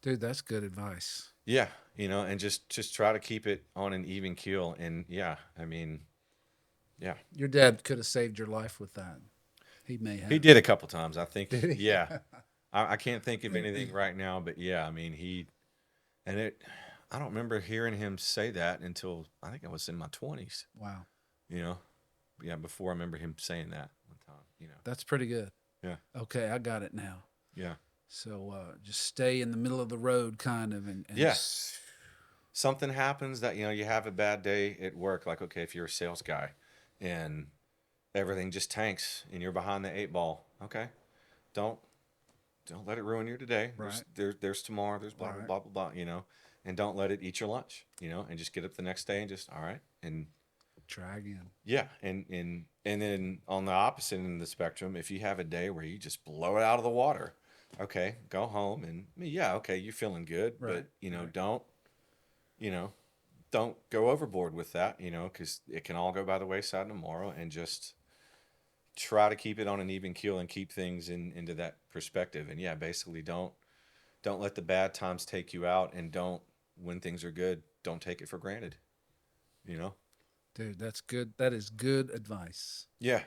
S1: Dude, that's good advice.
S2: yeah, and just try to keep it on an even keel. And yeah, I mean, yeah,
S1: Your dad could have saved your life with that. He may have.
S2: he did a couple times. I think.
S1: Did he?
S2: Yeah, I can't think of anything right now, but yeah, I mean, and it. I don't remember hearing him say that until I think I was in my 20s.
S1: Wow.
S2: You know, yeah, before I remember him saying that one time.
S1: That's pretty good.
S2: Yeah,
S1: Okay, I got it now.
S2: yeah,
S1: So just stay in the middle of the road, kind of, and
S2: yeah. Something happens that you have a bad day at work. Like, okay, if you're a sales guy, and everything just tanks, and you're behind the eight ball. Okay, don't let it ruin your today.
S1: Right.
S2: There's tomorrow. There's blah
S1: Right.
S2: blah blah blah blah. And don't let it eat your lunch. And just get up the next day and just all right and
S1: Try again.
S2: yeah, and then on the opposite end of the spectrum, if you have a day where you just blow it out of the water, okay, go home and yeah, okay, you're feeling good,
S1: Right.
S2: but
S1: Right.
S2: don't you know don't go overboard with that, because it can all go by the wayside tomorrow, and just try to keep it on an even keel and keep things into that perspective. And yeah, basically don't let the bad times take you out, and don't, when things are good, don't take it for granted. You know?
S1: Dude, that's good. That is good advice.
S2: Yeah.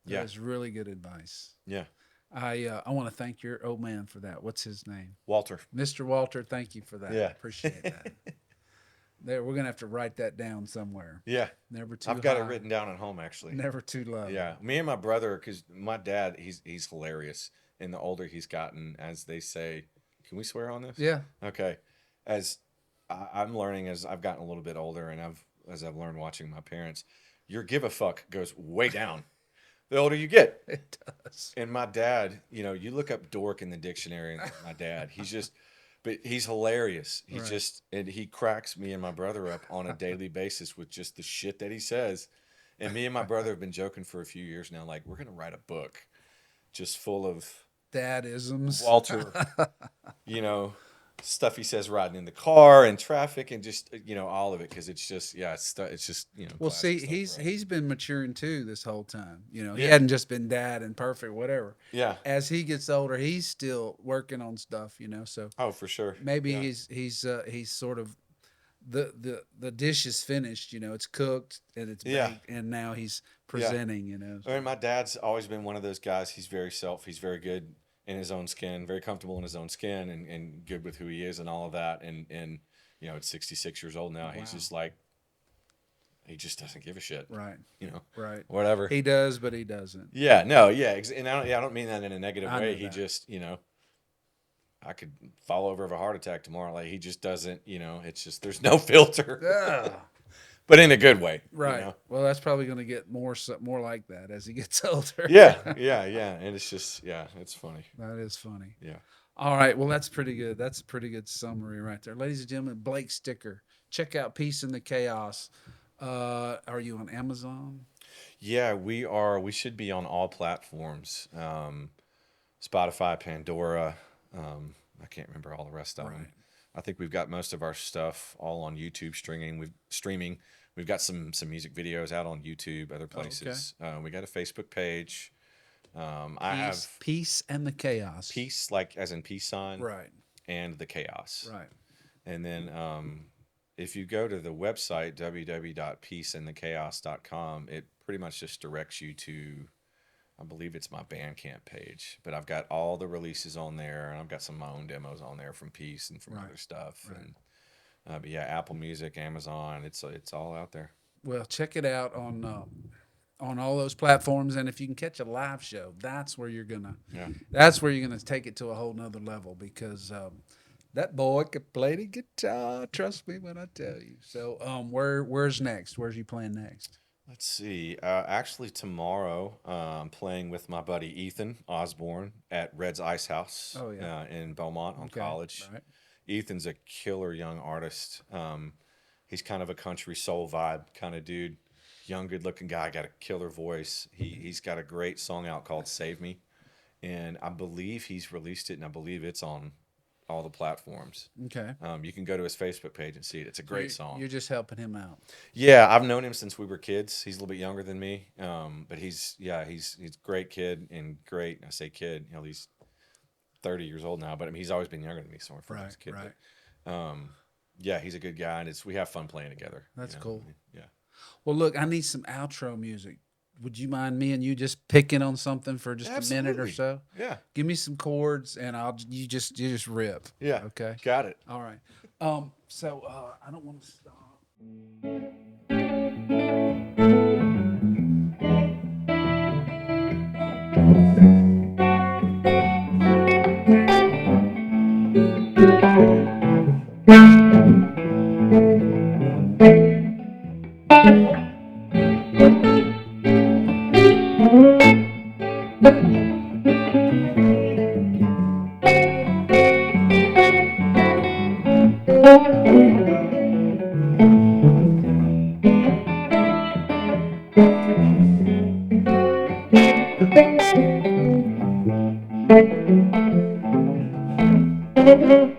S1: That
S2: Yeah.
S1: is really good advice.
S2: Yeah.
S1: I want to thank your old man for that. What's his name?
S2: Walter.
S1: Mr. Walter, thank you for that.
S2: Yeah.
S1: Appreciate that. There, we're gonna have to write that down somewhere.
S2: Yeah.
S1: Never too
S2: I've got
S1: high,
S2: it written down at home actually.
S1: never too low.
S2: Yeah. Me and my brother, because my dad, he's hilarious. And the older he's gotten, as they say, can we swear on this?
S1: Yeah.
S2: Okay. As I'm learning as I've gotten a little bit older, and as I've learned watching my parents, your give a fuck goes way down the older you get.
S1: It does.
S2: And my dad, you look up dork in the dictionary, and my dad, but he's hilarious. He's
S1: Right.
S2: just, and he cracks me and my brother up on a daily basis with just the shit that he says. And me and my brother have been joking for a few years now, like, we're going to write a book just full of
S1: Dadisms.
S2: Walter, you know, stuff he says riding in the car and traffic and just all of it because it's just it's just
S1: Well,
S2: classic
S1: see,
S2: stuff
S1: he's
S2: for us.
S1: he's been maturing too this whole time. He
S2: Yeah,
S1: hadn't just been dad and perfect, whatever.
S2: yeah.
S1: As he gets older, he's still working on stuff. So
S2: Oh, for sure.
S1: maybe
S2: Yeah,
S1: he's sort of the dish is finished. It's cooked and it's
S2: yeah,
S1: baked, and now he's
S2: yeah.
S1: presenting.
S2: I mean, my dad's always been one of those guys. He's very good in his own skin, very comfortable in his own skin, and good with who he is and all of that. And at 66 years old now, he's
S1: Wow.
S2: just like he just doesn't give a shit.
S1: Right, right.
S2: Whatever.
S1: He does, but he doesn't.
S2: Yeah, no, yeah, and I don't mean that in a negative
S1: I know
S2: way. He
S1: that.
S2: just, I could fall over of a heart attack tomorrow. Like he just doesn't, it's just there's no filter,
S1: Yeah.
S2: but in a good way,
S1: Right. Well, that's probably going to get more like that as he gets older.
S2: Yeah, yeah, yeah, and it's just, it's funny.
S1: That is funny.
S2: Yeah.
S1: All right. Well, that's pretty good. That's a pretty good summary right there. Ladies and gentlemen, Blake Sticker. Check out Peace in the Chaos. Are you on Amazon?
S2: Yeah, we are. We should be on all platforms. Spotify, Pandora. I can't remember all the rest of them.
S1: Right.
S2: I think we've got most of our stuff all on YouTube streaming. We've got some music videos out on YouTube, other places. We got a Facebook page. I have
S1: Peace and the Chaos.
S2: peace, like as in peace sign,
S1: Right.
S2: and the chaos.
S1: Right.
S2: And then if you go to the website www.peaceandthechaos.com, it pretty much just directs you to, I believe it's my Bandcamp page, but I've got all the releases on there, and I've got some of my own demos on there from Peace and from other stuff.
S1: Right.
S2: And but yeah, Apple Music, Amazon, it's all out there.
S1: Well, check it out on all those platforms, and if you can catch a live show, that's where you're gonna take it to a whole nother level because that boy could play the guitar. Trust me when I tell you. So, where's next? Where's you playing next?
S2: Let's see. Actually, tomorrow, I'm playing with my buddy Ethan Osborne at Red's Ice House in Beaumont on College.
S1: Right.
S2: Ethan's a killer young artist. He's kind of a country soul vibe kind of dude. Young, good-looking guy, got a killer voice. He's got a great song out called "Save Me," and I believe he's released it, and I believe it's on all the platforms.
S1: Okay.
S2: You can go to his Facebook page and see it. It's a great song.
S1: You're just helping him out.
S2: Yeah, I've known him since we were kids. He's a little bit younger than me, but he's a great kid and great. I say kid, he's 30 years old now, but I mean, he's always been younger than me, so we're friends as a kid.
S1: Right.
S2: But, yeah, he's a good guy, and we have fun playing together.
S1: That's cool.
S2: Yeah.
S1: Well, look, I need some outro music. Would you mind me and you just picking on something for just a minute or so?
S2: Yeah.
S1: Give me some chords, and you just rip.
S2: Yeah.
S1: Okay.
S2: Got it.
S1: All right. So I don't want to stop. Thank you.